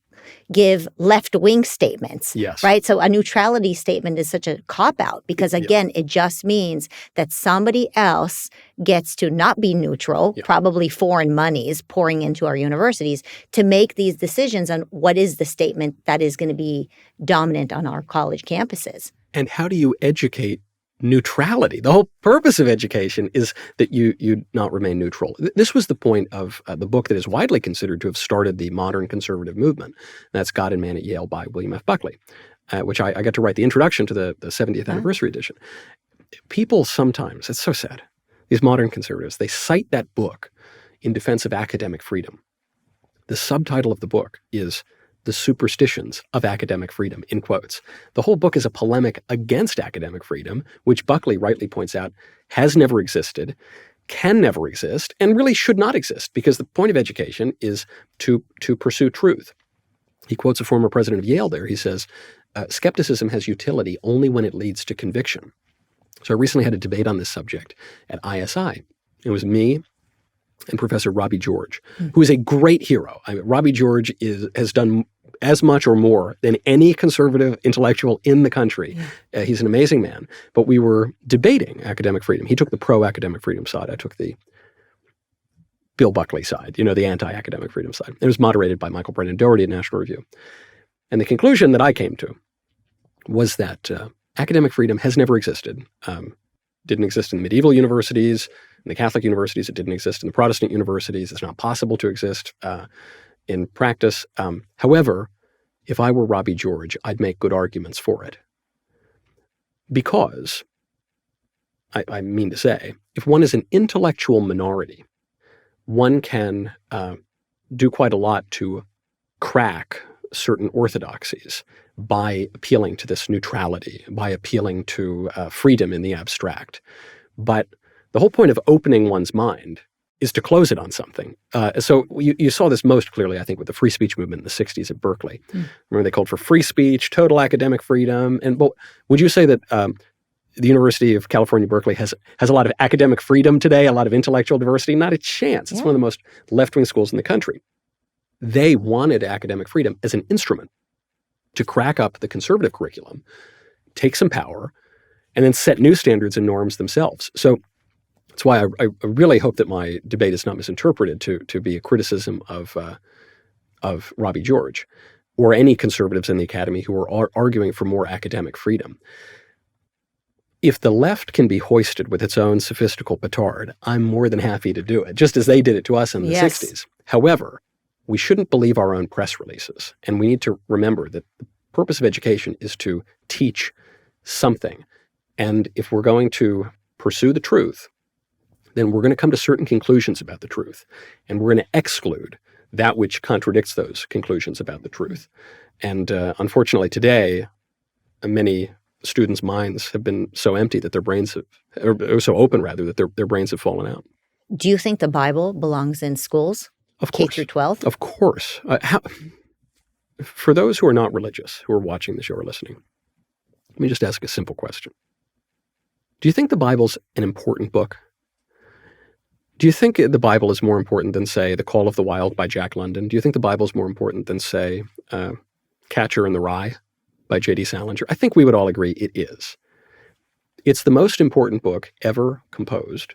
give left-wing statements, right? So a neutrality statement is such a cop-out because, again, it just means that somebody else gets to not be neutral, probably foreign monies pouring into our universities, to make these decisions on what is the statement that is going to be dominant on our college campuses. And how do you educate neutrality? The whole purpose of education is that you not remain neutral. This was the point of the book that is widely considered to have started the modern conservative movement. That's God and Man at Yale by William F. Buckley, which I got to write the introduction to the 70th anniversary edition. people sometimes, it's so sad, these modern conservatives, they cite that book in defense of academic freedom. The subtitle of the book is The Superstitions of Academic Freedom, in quotes. The whole book is a polemic against academic freedom, which Buckley rightly points out has never existed, can never exist, and really should not exist, because the point of education is to pursue truth. He quotes a former president of Yale there. He says, skepticism has utility only when it leads to conviction. So I recently had a debate on this subject at ISI. It was me and Professor Robbie George, who is a great hero. Robbie George has done as much or more than any conservative intellectual in the country. He's an amazing man. But we were debating academic freedom. He took the pro-academic freedom side. I took the Bill Buckley side, the anti-academic freedom side. It was moderated by Michael Brennan Doherty at National Review. And the conclusion that I came to was that academic freedom has never existed. Didn't exist in the medieval universities, in the Catholic universities. It didn't exist in the Protestant universities. It's not possible to exist in practice. However, if I were Robbie George, I'd make good arguments for it. Because, I mean to say, if one is an intellectual minority, one can do quite a lot to crack certain orthodoxies by appealing to this neutrality, by appealing to freedom in the abstract. But the whole point of opening one's mind is to close it on something. So you saw this most clearly, I think, with the free speech movement in the 60s at Berkeley. Remember, they called for free speech, total academic freedom. And would you say that the University of California, Berkeley has a lot of academic freedom today, a lot of intellectual diversity? Not a chance. It's one of the most left-wing schools in the country. They wanted academic freedom as an instrument to crack up the conservative curriculum, take some power, and then set new standards and norms themselves. So that's why I really hope that my debate is not misinterpreted to be a criticism of Robbie George or any conservatives in the academy who are arguing for more academic freedom. If the left can be hoisted with its own sophistical petard, I'm more than happy to do it, just as they did it to us in the 60s. However, we shouldn't believe our own press releases. And we need to remember that the purpose of education is to teach something. And if we're going to pursue the truth, then we're going to come to certain conclusions about the truth. And we're going to exclude that which contradicts those conclusions about the truth. And unfortunately today, many students' minds have been so empty that their brains or so open rather, that their brains have fallen out. Do you think the Bible belongs in schools? Of course. K through 12? Of course. For those who are not religious, who are watching the show or listening, let me just ask a simple question. Do you think the Bible's an important book? Do you think the Bible is more important than, say, The Call of the Wild by Jack London? Do you think the Bible is more important than, say, Catcher in the Rye by J.D. Salinger? I think we would all agree it is. It's the most important book ever composed.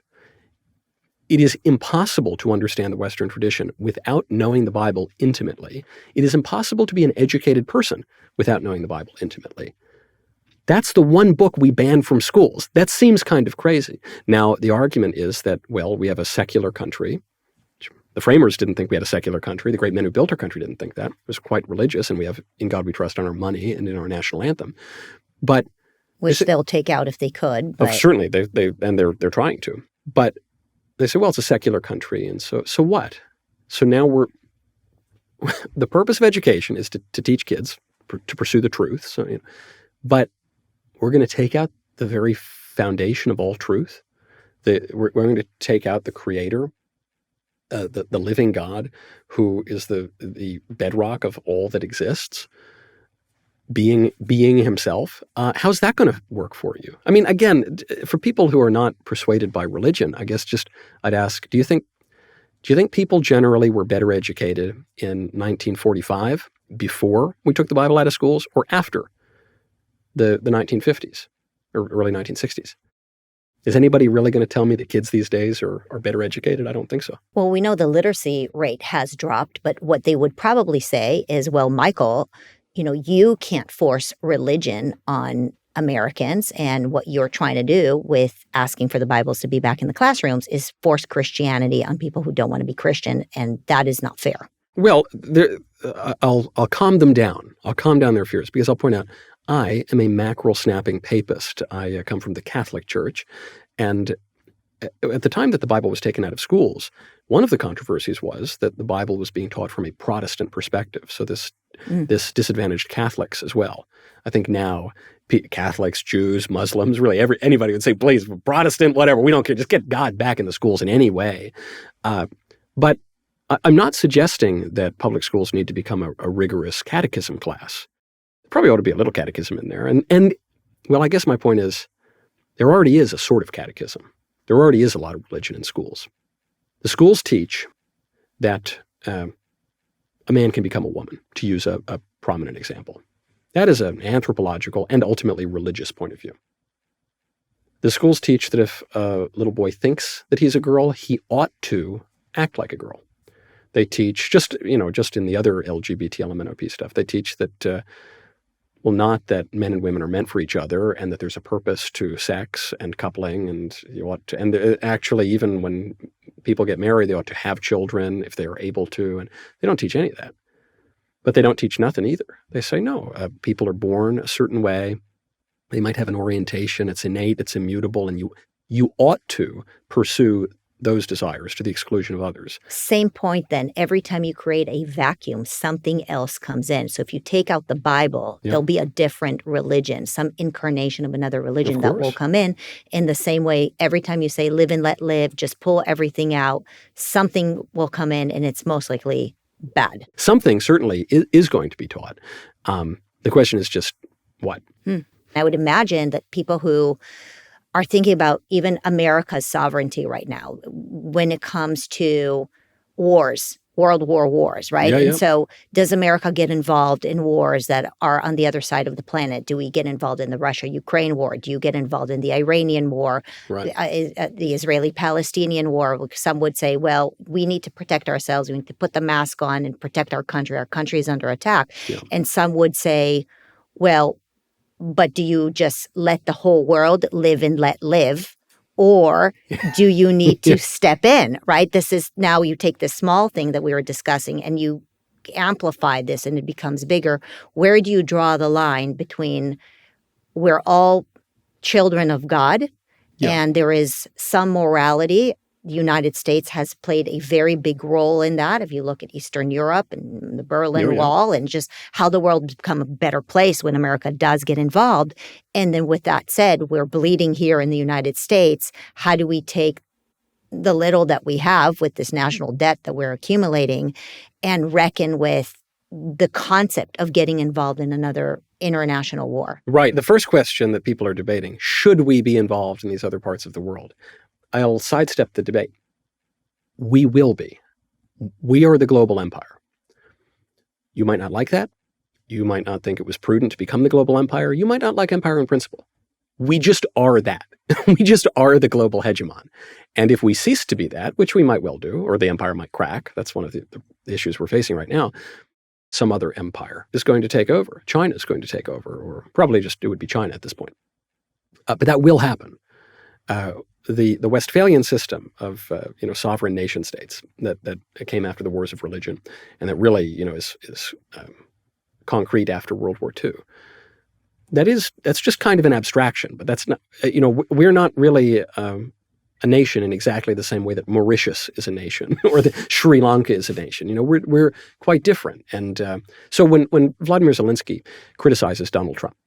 It is impossible to understand the Western tradition without knowing the Bible intimately. It is impossible to be an educated person without knowing the Bible intimately. That's the one book we banned from schools. That seems kind of crazy. Now, the argument is that, well, we have a secular country. The framers didn't think we had a secular country. The great men who built our country didn't think that. It was quite religious, and we have In God We Trust on our money and in our national anthem. But which they'll take out if they could. But, certainly, they're trying to. But they say, well, it's a secular country, and so what? So now the purpose of education is to teach kids to pursue the truth. So, but we're going to take out the very foundation of all truth. We're going to take out the Creator, the living God, who is the bedrock of all that exists, being himself. How's that going to work for you? I mean, again, for people who are not persuaded by religion, I guess I'd ask, do you think people generally were better educated in 1945, before we took the Bible out of schools, or after the 1950s or early 1960s? Is anybody really going to tell me that kids these days are better educated? I don't think so. Well, we know the literacy rate has dropped, but what they would probably say is, well, Michael, you can't force religion on Americans, and what you're trying to do with asking for the Bibles to be back in the classrooms is force Christianity on people who don't want to be Christian, and that is not fair. Well, I'll calm them down. I'll calm down their fears, because I'll point out, I am a mackerel-snapping papist. I come from the Catholic Church, and at the time that the Bible was taken out of schools, one of the controversies was that the Bible was being taught from a Protestant perspective. So this disadvantaged Catholics as well. I think now Catholics, Jews, Muslims, really anybody would say, please, Protestant, whatever, we don't care. Just get God back in the schools in any way. But I'm not suggesting that public schools need to become a rigorous catechism class. There probably ought to be a little catechism in there. And well, I guess my point is there already is a sort of catechism. There already is a lot of religion in schools. The schools teach that a man can become a woman, to use a prominent example. That is an anthropological and ultimately religious point of view. The schools teach that if a little boy thinks that he's a girl, he ought to act like a girl. They teach, just in the other LGBT LMNOP stuff, they teach that not that men and women are meant for each other and that there's a purpose to sex and coupling, and you ought to, and actually even when people get married, they ought to have children if they are able to, and they don't teach any of that. But they don't teach nothing either. They say, no, people are born a certain way. They might have an orientation. It's innate, it's immutable, and you ought to pursue those desires to the exclusion of others. Same point then. Every time you create a vacuum, something else comes in. So if you take out the Bible, there'll be a different religion, some incarnation of another religion that will come in the same way, every time you say live and let live, just pull everything out, something will come in and it's most likely bad. Something certainly is going to be taught. The question is just what? I would imagine that people who are thinking about even America's sovereignty right now when it comes to wars, World War wars, right? And so does America get involved in wars that are on the other side of the planet? Do we get involved in the Russia-Ukraine war? Do you get involved in the Iranian war, the Israeli-Palestinian war? Some would say, well, we need to protect ourselves. We need to put the mask on and protect our country. Our country is under attack. And some would say, well, but do you just let the whole world live and let live? Or do you need to step in, right? This is now you take this small thing that we were discussing and you amplify this and it becomes bigger. Where do you draw the line between we're all children of God and there is some morality? The United States has played a very big role in that. If you look at Eastern Europe and the Berlin Wall and just how the world has become a better place when America does get involved. And then with that said, we're bleeding here in the United States. How do we take the little that we have with this national debt that we're accumulating and reckon with the concept of getting involved in another international war? Right. The first question that people are debating, should we be involved in these other parts of the world? I'll sidestep the debate. We will be. We are the global empire. You might not like that. You might not think it was prudent to become the global empire. You might not like empire in principle. We just are that. We just are the global hegemon. And if we cease to be that, which we might well do, or the empire might crack, that's one of the issues we're facing right now, some other empire is going to take over. China is going to take over, or probably just it would be China at this point. But that will happen. The Westphalian system of sovereign nation states that came after the wars of religion, and that really is concrete after World War II. That's just kind of an abstraction, but that's not we're not really a nation in exactly the same way that Mauritius is a nation or that Sri Lanka is a nation. We're quite different, and so when Vladimir Zelensky criticizes Donald Trump,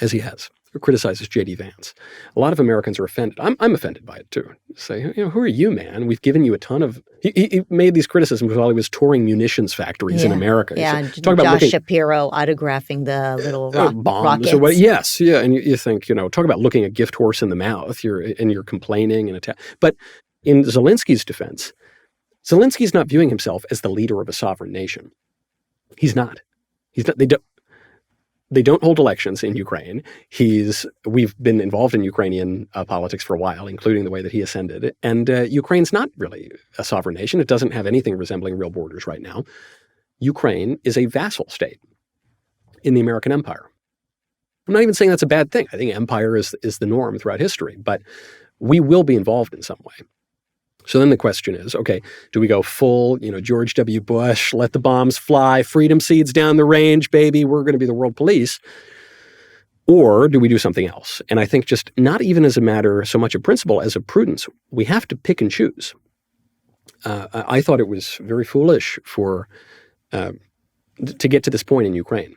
as he has, or criticizes J.D. Vance, a lot of Americans are offended. I'm offended by it too. Say, who are you, man? We've given you a ton of. He made these criticisms while he was touring munitions factories in America. Yeah, talk about Shapiro autographing the little bombs rockets. Or what? Yes, yeah, and you think talk about looking a gift horse in the mouth. You're complaining and attack. But in Zelensky's defense, Zelensky's not viewing himself as the leader of a sovereign nation. He's not. They don't hold elections in Ukraine. We've been involved in Ukrainian politics for a while, including the way that he ascended. And Ukraine's not really a sovereign nation. It doesn't have anything resembling real borders right now. Ukraine is a vassal state in the American empire. I'm not even saying that's a bad thing. I think empire is the norm throughout history, but we will be involved in some way. So then the question is, okay, do we go full, George W. Bush, let the bombs fly, freedom seeds down the range, baby, we're going to be the world police? Or do we do something else? And I think just not even as a matter so much of principle as of prudence, we have to pick and choose. I thought it was very foolish to get to this point in Ukraine.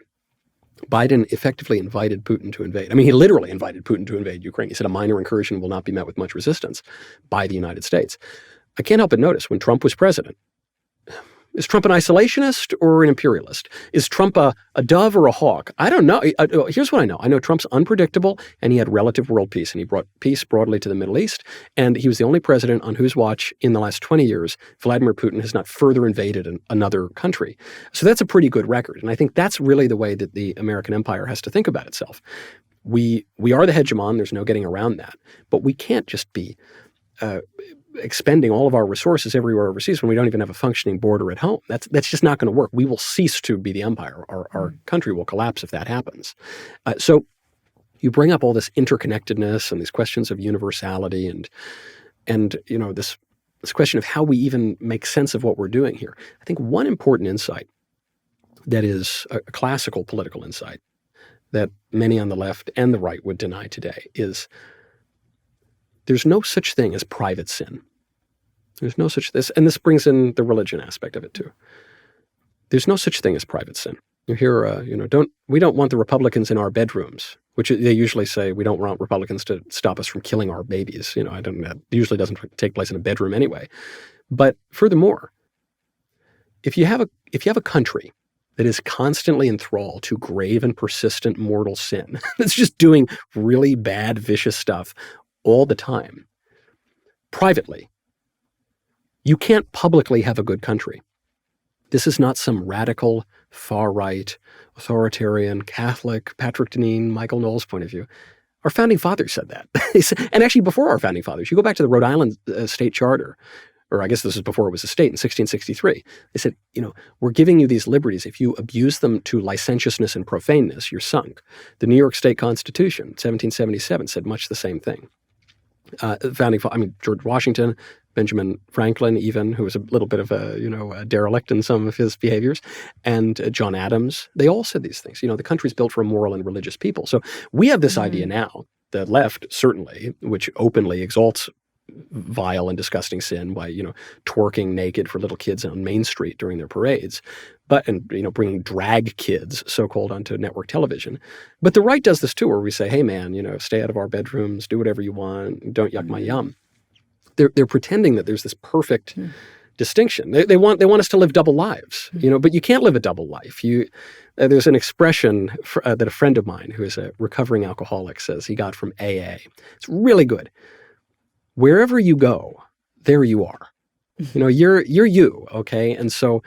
Biden effectively invited Putin to invade. I mean, he literally invited Putin to invade Ukraine. He said a minor incursion will not be met with much resistance by the United States. I can't help but notice when Trump was president, is Trump an isolationist or an imperialist? Is Trump a dove or a hawk? I don't know. Here's what I know. I know Trump's unpredictable, and he had relative world peace, and he brought peace broadly to the Middle East, and he was the only president on whose watch in the last 20 years, Vladimir Putin has not further invaded another country. So that's a pretty good record, and I think that's really the way that the American empire has to think about itself. We are the hegemon. There's no getting around that. But we can't just be expending all of our resources everywhere overseas when we don't even have a functioning border at home. That's just not going to work. We will cease to be the empire. Our country will collapse if that happens. So you bring up all this interconnectedness and these questions of universality and you know this question of how we even make sense of what we're doing here. I think one important insight that is a classical political insight that many on the left and the right would deny today is there's no such thing as private sin. There's no such this, and this brings in the religion aspect of it too. There's no such thing as private sin. You hear, we don't want the Republicans in our bedrooms, which they usually say we don't want Republicans to stop us from killing our babies. That usually doesn't take place in a bedroom anyway. But furthermore, if you have a country that is constantly enthralled to grave and persistent mortal sin, that's just doing really bad, vicious stuff all the time, privately, you can't publicly have a good country. This is not some radical, far-right, authoritarian, Catholic, Patrick Deneen, Michael Knowles point of view. Our founding fathers said that. And actually before our founding fathers, you go back to the Rhode Island State Charter, or I guess this is before it was a state in 1663. They said, we're giving you these liberties. If you abuse them to licentiousness and profaneness, you're sunk. The New York State Constitution, 1777, said much the same thing. George Washington, Benjamin Franklin, even, who was a little bit of a derelict in some of his behaviors, and John Adams, they all said these things. The country's built for a moral and religious people. So we have this idea now, the left certainly, which openly exalts vile and disgusting sin by, twerking naked for little kids on Main Street during their parades, and bringing drag kids, so-called, onto network television. But the right does this too, where we say, hey man, stay out of our bedrooms, do whatever you want, don't yuck my yum. They're pretending that there's this perfect distinction. They want us to live double lives, but you can't live a double life. There's an expression that a friend of mine who is a recovering alcoholic says he got from AA. It's really good. Wherever you go, there you are. You're you, okay? And so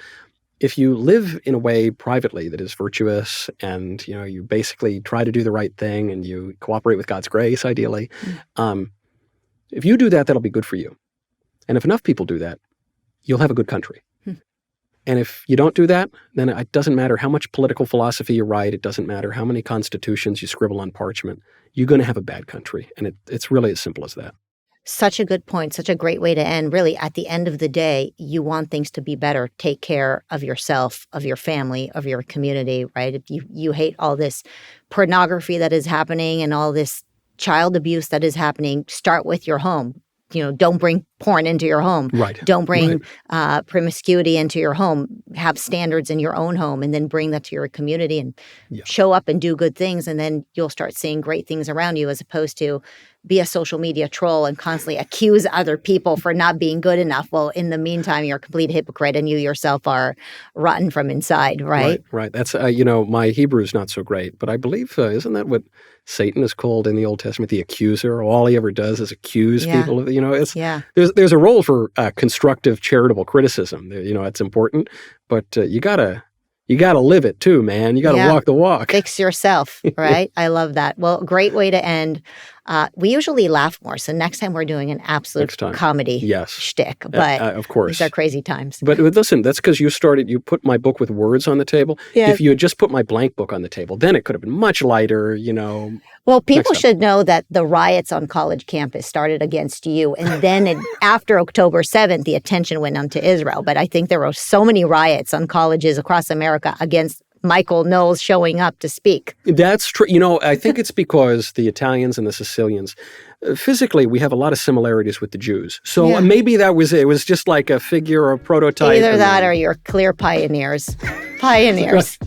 if you live in a way privately that is virtuous and, you basically try to do the right thing and you cooperate with God's grace, ideally, if you do that, that'll be good for you. And if enough people do that, you'll have a good country. And if you don't do that, then it doesn't matter how much political philosophy you write. It doesn't matter how many constitutions you scribble on parchment. You're going to have a bad country. And it's really as simple as that. Such a good point. Such a great way to end. Really, at the end of the day, you want things to be better. Take care of yourself, of your family, of your community, right? If you hate all this pornography that is happening and all this child abuse that is happening, start with your home. Don't bring porn into your home. Right. Don't bring promiscuity into your home. Have standards in your own home and then bring that to your community and show up and do good things. And then you'll start seeing great things around you as opposed to be a social media troll and constantly accuse other people for not being good enough. Well, in the meantime, you're a complete hypocrite and you yourself are rotten from inside, right? Right. That's, my Hebrew is not so great, but I believe, isn't that what Satan is called in the Old Testament, the accuser? All he ever does is accuse people. There's a role for constructive charitable criticism. It's important, but you gotta live it too, man. You gotta walk the walk. Fix yourself, right? I love that. Well, great way to end. We usually laugh more, so next time we're doing an absolute comedy shtick. But of course, these are crazy times. But listen, that's because you put my book with words on the table. Yeah. If you had just put my blank book on the table, then it could have been much lighter, Well, people should know that the riots on college campus started against you. And then after October 7th, the attention went on to Israel. But I think there were so many riots on colleges across America against Michael Knowles showing up to speak. That's true. You know, I think it's because the Italians and the Sicilians, physically, we have a lot of similarities with the Jews. So maybe it was just like a figure or a prototype. Either that or you're clear pioneers. Pioneers.